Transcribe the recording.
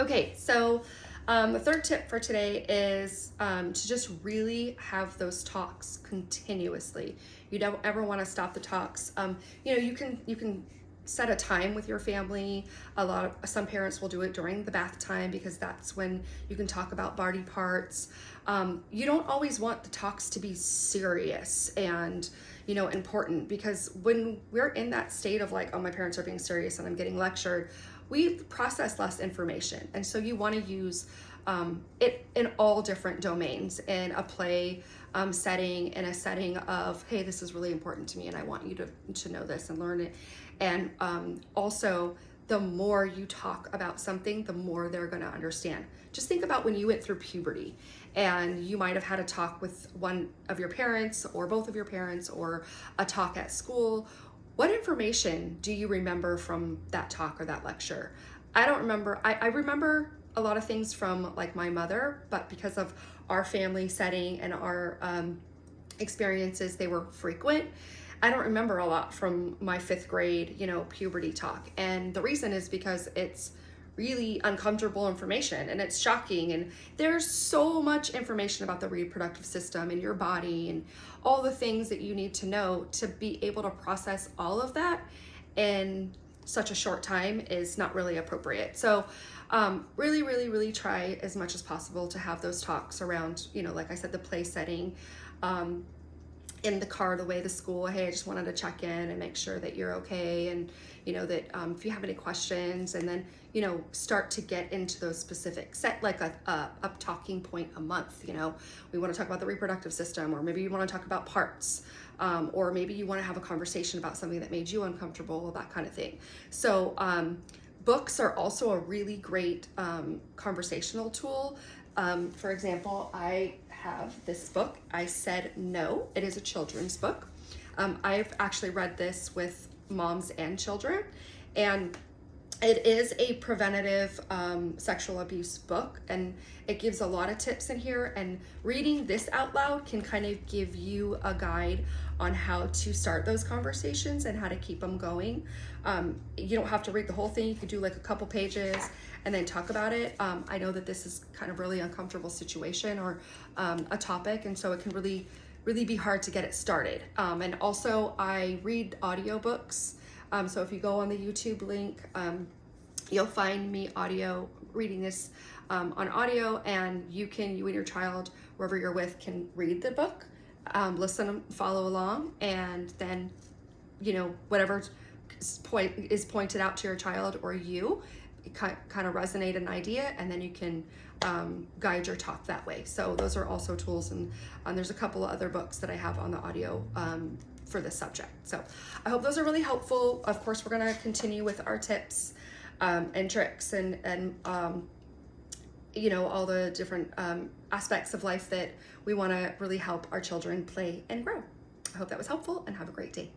Okay, so the third tip for today is to just really have those talks continuously. You don't ever want to stop the talks. You can set a time with your family. Some parents will do it during the bath time because that's when you can talk about body parts. You don't always want the talks to be serious and important, because when we're in that state of like, oh, my parents are being serious and I'm getting lectured, we process less information. And so you want to use it in all different domains, in a play setting, in a setting of, hey, this is really important to me and I want you to know this and learn it. And also, the more you talk about something, the more they're going to understand. Just think about when you went through puberty and you might have had a talk with one of your parents or both of your parents, or a talk at school. What information do you remember from that talk or that lecture? I don't remember. I remember a lot of things from like my mother, but because of our family setting and our experiences, they were frequent. I don't remember a lot from my fifth grade, puberty talk. And the reason is because it's really uncomfortable information and it's shocking. And there's so much information about the reproductive system and your body and all the things that you need to know to be able to process all of that in such a short time is not really appropriate. So really, really, really try as much as possible to have those talks around, like I said, the play setting, in the car, the way to school. Hey, I just wanted to check in and make sure that you're okay, and that if you have any questions, and then start to get into those specifics. Set like a talking point a month. We want to talk about the reproductive system, or maybe you want to talk about parts, or maybe you want to have a conversation about something that made you uncomfortable, that kind of thing. So books are also a really great conversational tool. For example, I have this book, I Said No. It is a children's book. I've actually read this with moms and children, and it is a preventative sexual abuse book, and it gives a lot of tips in here, and reading this out loud can kind of give you a guide on how to start those conversations and how to keep them going. You don't have to read the whole thing. You could do like a couple pages and then talk about it. I know that this is kind of really uncomfortable situation, or a topic, and so it can really be hard to get it started. And also I read audiobooks. So if you go on the YouTube link, you'll find me reading this on audio, and you and your child, wherever you're with, can read the book, listen, follow along, and then, whatever point is pointed out to your child or you, kind of resonate an idea, and then you can guide your talk that way. So those are also tools, and there's a couple of other books that I have on the audio for this subject. So I hope those are really helpful. Of course, we're going to continue with our tips and tricks and all the different aspects of life that we want to really help our children play and grow. I hope that was helpful, and have a great day.